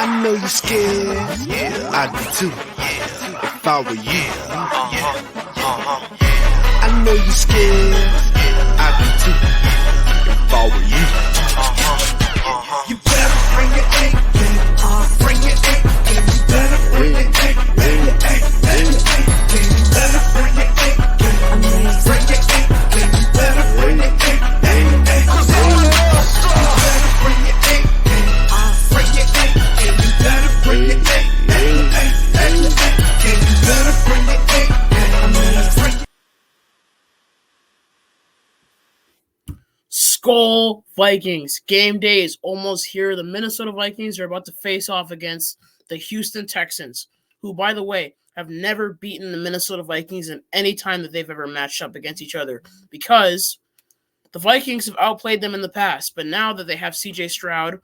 I know you scared. Yeah, I'd be too. Yeah, if I were you. I know you scared. I'd be too. If I were you. You better bring your A game. Bring your A game. You better bring your A game. Bring your A game. You better bring your A game. Bring your A game. You better bring your A game. Cause all I know is you better bring your A game. Bring your A game. You better bring your A game. You better bring your A game. Skol Vikings. Game day is almost here. The Minnesota Vikings are about to face off against the Houston Texans, who, by the way, have never beaten the Minnesota Vikings in any time that they've ever matched up against each other because the Vikings have outplayed them in the past. But now that they have C.J. Stroud,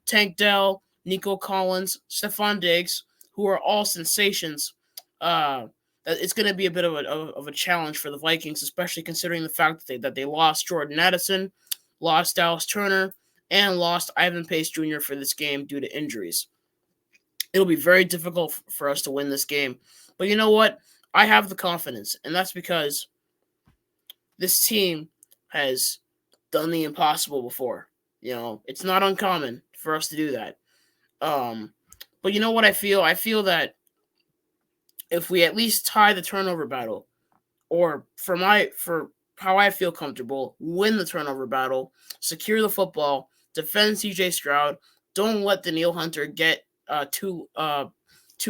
Tank Dell, Nico Collins, Stephon Diggs, who are all sensations, it's going to be a bit of a challenge for the Vikings, especially considering the fact that they lost Jordan Addison, lost Dallas Turner, and lost Ivan Pace Jr. for this game due to injuries. It'll be very difficult for us to win this game. But you know what? I have the confidence, and that's because this team has done the impossible before. You know, it's not uncommon for us to do that. But you know what I feel? I feel that if we at least tie the turnover battle, or for how I feel comfortable, win the turnover battle, secure the football, defend C.J. Stroud, don't let Danielle Hunter get too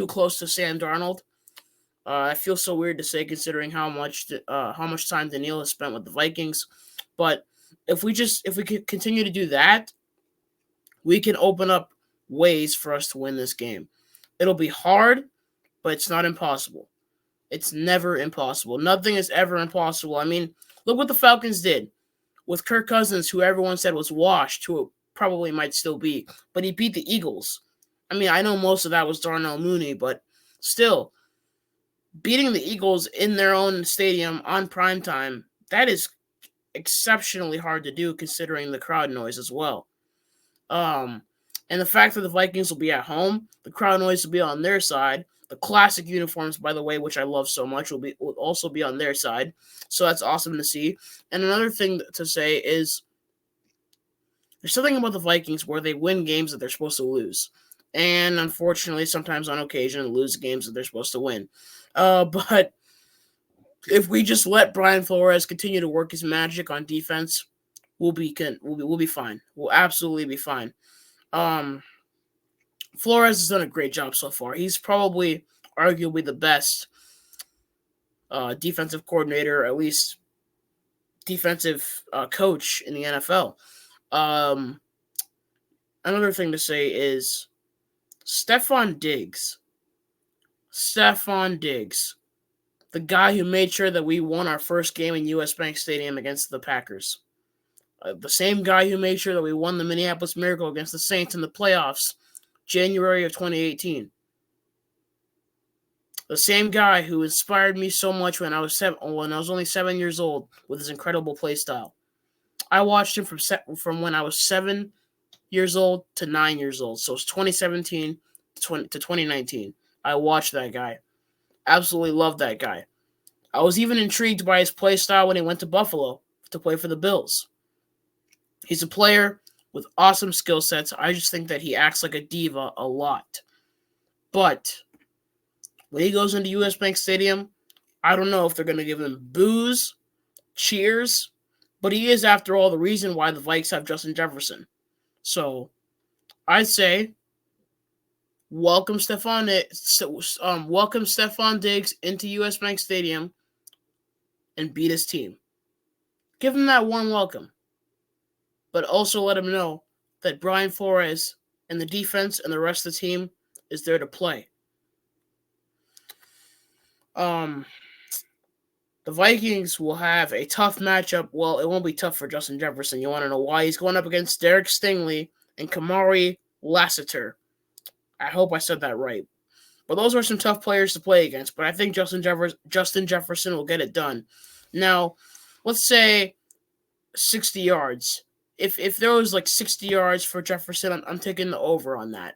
close to Sam Darnold. I feel so weird to say considering how much time Danielle has spent with the Vikings, but if we could continue to do that, we can open up ways for us to win this game. It'll be hard, but it's not impossible. It's never impossible. Nothing is ever impossible. I mean, look what the Falcons did with Kirk Cousins, who everyone said was washed, who probably might still be, but he beat the Eagles. I mean, I know most of that was Darnell Mooney, but still, beating the Eagles in their own stadium on primetime, that is exceptionally hard to do considering the crowd noise as well. And the fact that the Vikings will be at home, the crowd noise will be on their side. The classic uniforms, by the way, which I love so much, will also be on their side. So that's awesome to see. And another thing to say is there's something about the Vikings where they win games that they're supposed to lose. And unfortunately, sometimes on occasion, lose games that they're supposed to win. But if we just let Brian Flores continue to work his magic on defense, we'll be fine. We'll absolutely be fine. Flores has done a great job so far. He's probably arguably the best defensive coordinator, at least defensive coach in the NFL. Another thing to say is Stephon Diggs, the guy who made sure that we won our first game in U.S. Bank Stadium against the Packers. The same guy who made sure that we won the Minneapolis Miracle against the Saints in the playoffs January of 2018. The same guy who inspired me so much when I was only 7 years old with his incredible play style. I watched him from when I was 7 years old to 9 years old. So it's 2017 to 2019. I watched that guy. Absolutely loved that guy. I was even intrigued by his play style when he went to Buffalo to play for the Bills. He's a player with awesome skill sets. I just think that he acts like a diva a lot. But when he goes into U.S. Bank Stadium, I don't know if they're going to give him boos, cheers, but he is, after all, the reason why the Vikes have Justin Jefferson. So I'd say welcome Stephon Diggs into U.S. Bank Stadium and beat his team. Give him that warm welcome. But also let him know that Brian Flores and the defense and the rest of the team is there to play. The Vikings will have a tough matchup. Well, it won't be tough for Justin Jefferson. You want to know why? He's going up against Derek Stingley and Kamari Lassiter. I hope I said that right. But those are some tough players to play against. But I think Justin Jefferson will get it done. Now, let's say 60 yards. If there was like 60 yards for Jefferson, I'm taking the over on that.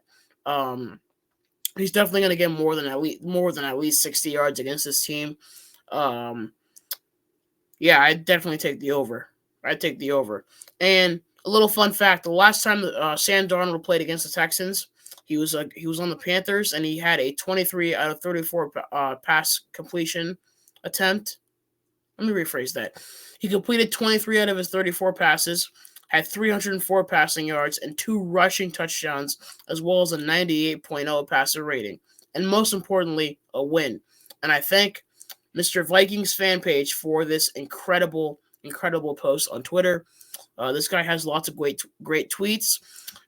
He's definitely going to get more than at least 60 yards against this team. Yeah, I'd definitely take the over. I'd take the over. And a little fun fact: the last time Sam Darnold played against the Texans, he was on the Panthers, and he had a 23 out of 34 pass completion attempt. Let me rephrase that. He completed 23 out of his 34 passes, had 304 passing yards and 2 rushing touchdowns, as well as a 98.0 passer rating, and most importantly, a win. And I thank Mr. Vikings fan page for this incredible post on Twitter. This guy has lots of great tweets,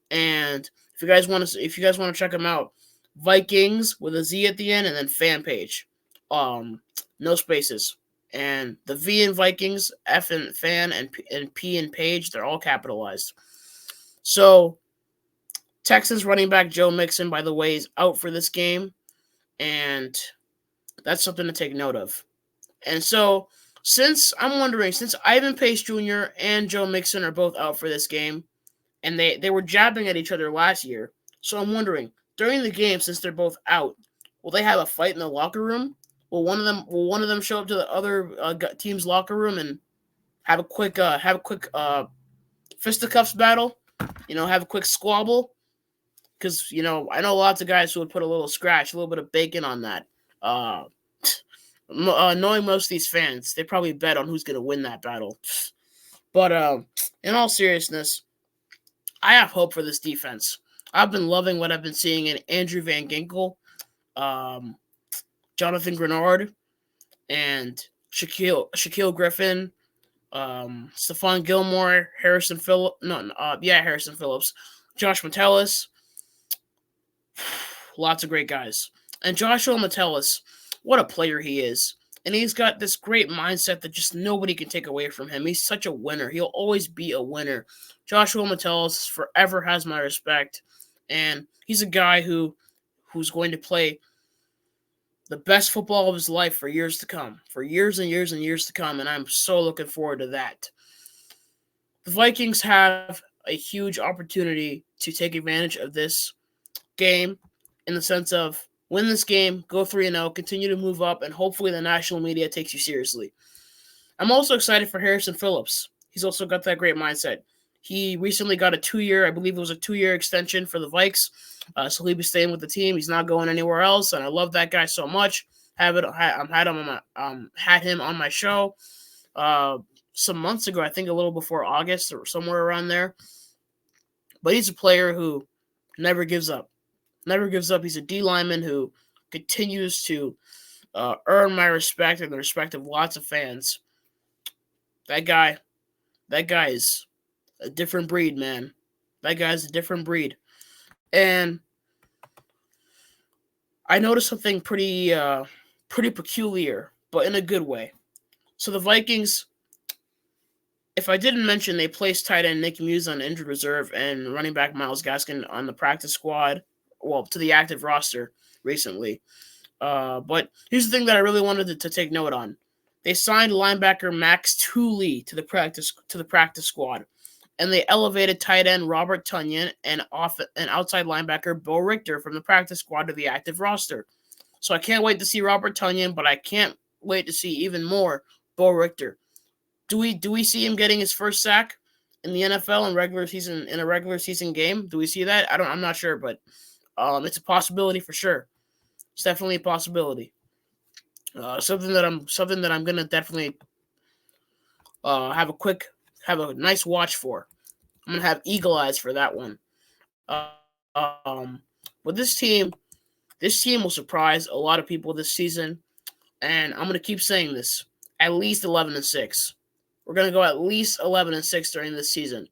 and if you guys want to check him out, Vikings with a Z at the end, and then fan page, no spaces, and the V in Vikings, F in fan, and P in page, they're all capitalized. So Texans running back Joe Mixon, by the way, is out for this game, and that's something to take note of. And so, since Ivan Pace Jr. and Joe Mixon are both out for this game, and they were jabbing at each other last year, so I'm wondering, during the game, since they're both out, will they have a fight in the locker room? Will one of them show up to the other team's locker room and have a quick fisticuffs battle? Have a quick squabble? Because I know lots of guys who would put a little scratch, a little bit of bacon on that. Knowing most of these fans, they probably bet on who's going to win that battle. But in all seriousness, I have hope for this defense. I've been loving what I've been seeing in Andrew Van Ginkel, Jonathan Grenard, and Shaquille Griffin, Stephon Gilmore, Harrison Phillips, Josh Metellus. Lots of great guys. And Joshua Metellus, what a player he is. And he's got this great mindset that just nobody can take away from him. He's such a winner. He'll always be a winner. Joshua Metellus forever has my respect. And he's a guy who's going to play the best football of his life for years to come. For years and years and years to come. And I'm so looking forward to that. The Vikings have a huge opportunity to take advantage of this game in the sense of win this game, go 3-0, continue to move up, and hopefully the national media takes you seriously. I'm also excited for Harrison Phillips. He's also got that great mindset. He recently got a 2-year, I believe it was a 2-year extension for the Vikes, so he'll be staying with the team. He's not going anywhere else, and I love that guy so much. Had him on my show some months ago, I think a little before August or somewhere around there. But he's a player who never gives up. He's a D lineman who continues to earn my respect and the respect of lots of fans. That guy is a different breed, man. That guy's a different breed. And I noticed something pretty peculiar, but in a good way. So the Vikings, if I didn't mention, they placed tight end Nick Muse on injured reserve and running back Myles Gaskin on the practice squad. Well, to the active roster recently. But here's the thing that I really wanted to take note on. They signed linebacker Max Tooley to the practice squad, and they elevated tight end Robert Tonyan and outside linebacker Bo Richter from the practice squad to the active roster. So I can't wait to see Robert Tonyan, but I can't wait to see even more Bo Richter. Do we see him getting his first sack in the NFL in a regular season game? Do we see that? I'm not sure, but it's a possibility for sure. It's definitely a possibility. Something that I'm gonna definitely have a nice watch for. I'm gonna have eagle eyes for that one. But this team will surprise a lot of people this season, and I'm gonna keep saying this. At least 11-6. We're gonna go at least 11-6 during this season.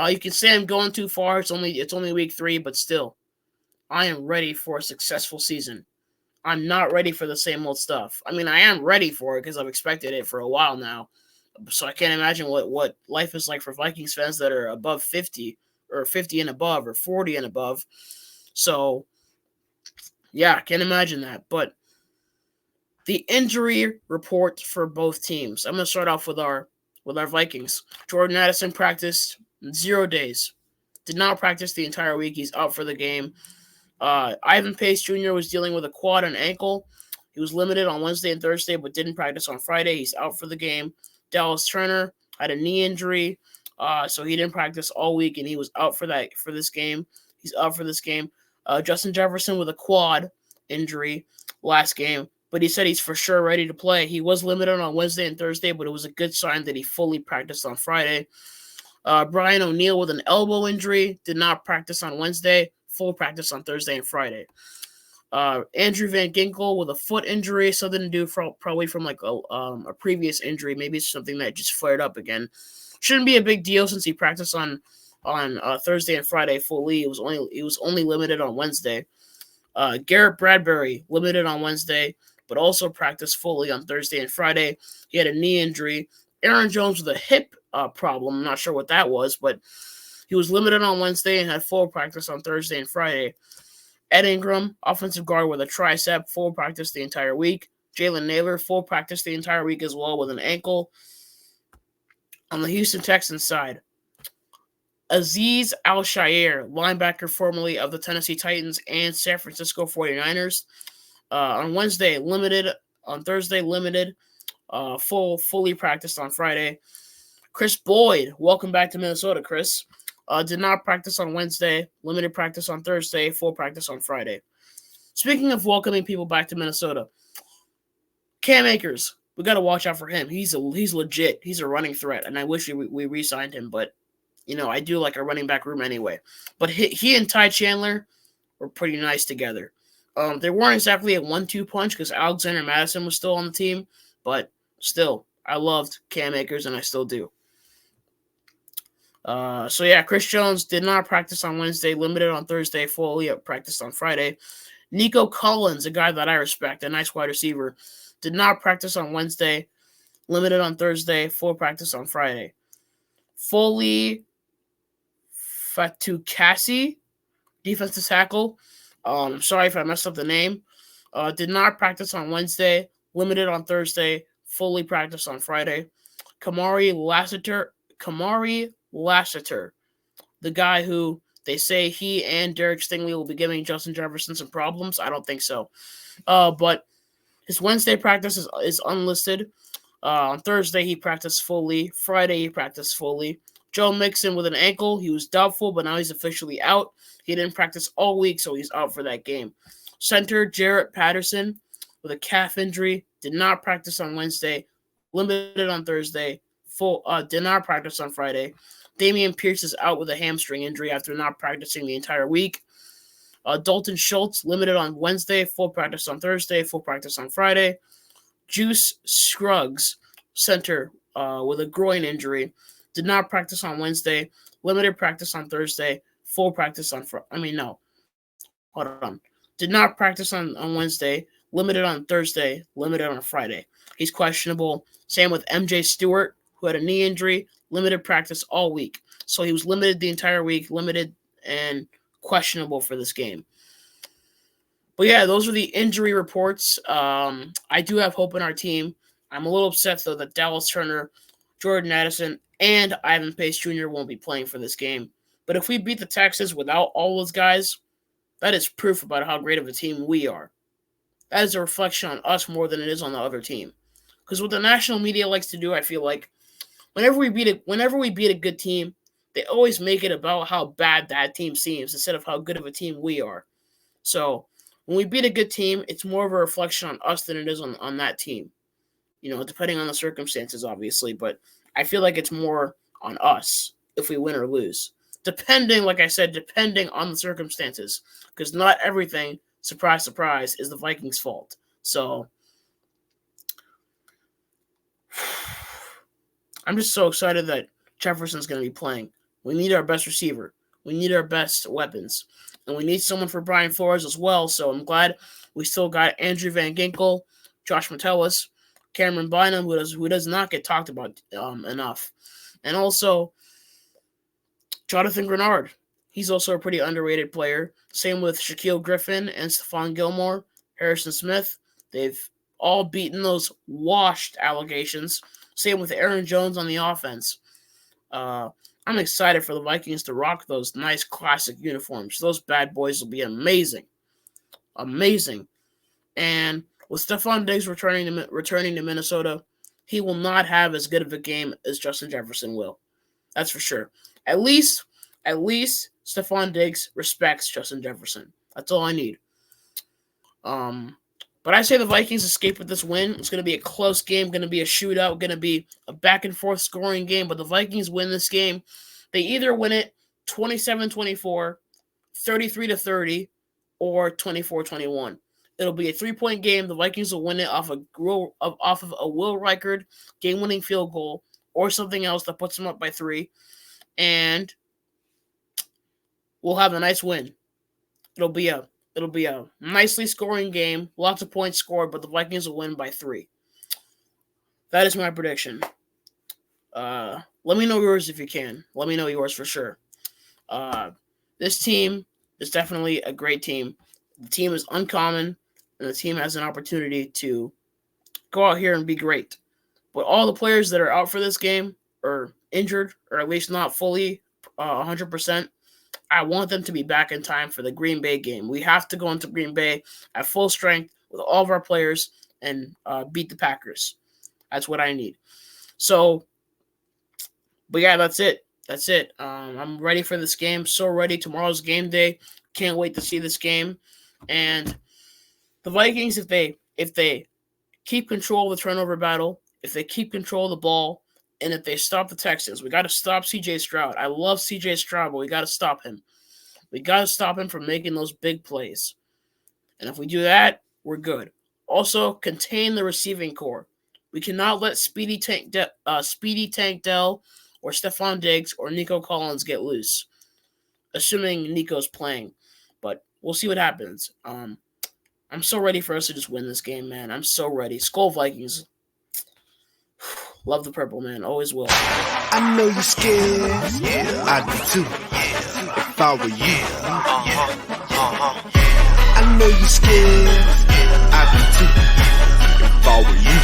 You can say I'm going too far. It's only week 3, but still. I am ready for a successful season. I'm not ready for the same old stuff. I mean, I am ready for it because I've expected it for a while now. So I can't imagine what life is like for Vikings fans that are above 50 or 50 and above or 40 and above. So, yeah, I can't imagine that. But the injury report for both teams. I'm going to start off with our Vikings. Jordan Addison practiced 0 days. Did not practice the entire week. He's out for the game. Ivan Pace Jr. was dealing with a quad and ankle. He was limited on Wednesday and Thursday, but didn't practice on Friday. He's out for the game. Dallas Turner had a knee injury, so he didn't practice all week, and he was out for this game. He's out for this game. Justin Jefferson with a quad injury last game, but he said he's for sure ready to play. He was limited on Wednesday and Thursday, but it was a good sign that he fully practiced on Friday. Brian O'Neill with an elbow injury did not practice on Wednesday, full practice on Thursday and Friday. Andrew Van Ginkel with a foot injury, something to do probably from like a previous injury. Maybe it's something that just flared up again. Shouldn't be a big deal since he practiced on Thursday and Friday fully. It was only limited on Wednesday. Garrett Bradbury limited on Wednesday, but also practiced fully on Thursday and Friday. He had a knee injury. Aaron Jones with a hip problem. I'm not sure what that was, but he was limited on Wednesday and had full practice on Thursday and Friday. Ed Ingram, offensive guard with a tricep, full practice the entire week. Jalen Naylor, full practice the entire week as well with an ankle. On the Houston Texans side, Azeez Al-Shaair, linebacker formerly of the Tennessee Titans and San Francisco 49ers. On Wednesday, limited. On Thursday, limited. Fully practiced on Friday. Chris Boyd, welcome back to Minnesota, Chris. Did not practice on Wednesday, limited practice on Thursday, full practice on Friday. Speaking of welcoming people back to Minnesota, Cam Akers, we got to watch out for him. He's legit. He's a running threat, and I wish we re-signed him, but I do like a running back room anyway. But he and Ty Chandler were pretty nice together. They weren't exactly a 1-2 punch because Alexander Madison was still on the team, but still, I loved Cam Akers, and I still do. Chris Jones did not practice on Wednesday, limited on Thursday, fully practiced on Friday. Nico Collins, a guy that I respect, a nice wide receiver, did not practice on Wednesday, limited on Thursday, full practice on Friday. Foley Fatukasi, defensive tackle, sorry if I messed up the name, did not practice on Wednesday, limited on Thursday, fully practiced on Friday. Kamari Lassiter, the guy who they say he and Derek Stingley will be giving Justin Jefferson some problems. I don't think so. But his Wednesday practice is unlisted. On Thursday, he practiced fully. Friday, he practiced fully. Joe Mixon with an ankle. He was doubtful, but now he's officially out. He didn't practice all week, so he's out for that game. Center Jarrett Patterson with a calf injury. Did not practice on Wednesday. Limited on Thursday. Did not practice on Friday. Damian Pierce is out with a hamstring injury after not practicing the entire week. Dalton Schultz, limited on Wednesday, full practice on Thursday, full practice on Friday. Juice Scruggs, center, with a groin injury, did not practice on Wednesday, limited practice on Thursday, full practice on Did not practice on Wednesday, limited on Thursday, limited on Friday. He's questionable. Same with MJ Stewart, who had a knee injury, limited practice all week. So he was limited the entire week, limited and questionable for this game. But yeah, those are the injury reports. I do have hope in our team. I'm a little upset, though, that Dallas Turner, Jordan Addison, and Ivan Pace Jr. won't be playing for this game. But if we beat the Texans without all those guys, that is proof about how great of a team we are. That is a reflection on us more than it is on the other team. Because what the national media likes to do, I feel like, whenever we beat a good team, they always make it about how bad that team seems instead of how good of a team we are. So when we beat a good team, it's more of a reflection on us than it is on that team. Depending on the circumstances, obviously. But I feel like it's more on us if we win or lose. Depending on the circumstances. Because not everything, surprise, surprise, is the Vikings' fault. So I'm just so excited that Jefferson's going to be playing. We need our best receiver. We need our best weapons. And we need someone for Brian Flores as well. So I'm glad we still got Andrew Van Ginkel, Josh Metellus, Cameron Bynum, who does not get talked about enough. And also Jonathan Grenard. He's also a pretty underrated player. Same with Shaquille Griffin and Stephon Gilmore, Harrison Smith. They've all beaten those washed allegations. Same with Aaron Jones on the offense. I'm excited for the Vikings to rock those nice classic uniforms. Those bad boys will be amazing. Amazing. And with Stephon Diggs returning to Minnesota, he will not have as good of a game as Justin Jefferson will. That's for sure. At least Stephon Diggs respects Justin Jefferson. That's all I need. But I say the Vikings escape with this win. It's going to be a close game, going to be a shootout, going to be a back-and-forth scoring game. But the Vikings win this game. They either win it 27-24, 33-30, or 24-21. It'll be a 3-point game. The Vikings will win it off of a Will Reichard game-winning field goal or something else that puts them up by 3. And we'll have a nice win. It'll be a nicely scoring game, lots of points scored, but the Vikings will win by 3. That is my prediction. Let me know yours if you can. Let me know yours for sure. This team is definitely a great team. The team is uncommon, and the team has an opportunity to go out here and be great. But all the players that are out for this game are injured, or at least not fully 100%. I want them to be back in time for the Green Bay game. We have to go into Green Bay at full strength with all of our players and beat the Packers. That's what I need. So, but yeah, that's it. That's it. I'm ready for this game. So ready. Tomorrow's game day. Can't wait to see this game. And the Vikings, if they keep control of the turnover battle, if they keep control of the ball, and if they stop the Texans, we got to stop C.J. Stroud. I love C.J. Stroud, but we got to stop him. We got to stop him from making those big plays. And if we do that, we're good. Also, contain the receiving core. We cannot let Speedy Tank Dell or Stephon Diggs or Nico Collins get loose, assuming Nico's playing. But we'll see what happens. I'm so ready for us to just win this game, man. I'm so ready. Skol Vikings. Love the purple, man. Always will. I know you're scared. I do too. If I were you. I know you're scared. I do too. If I were you.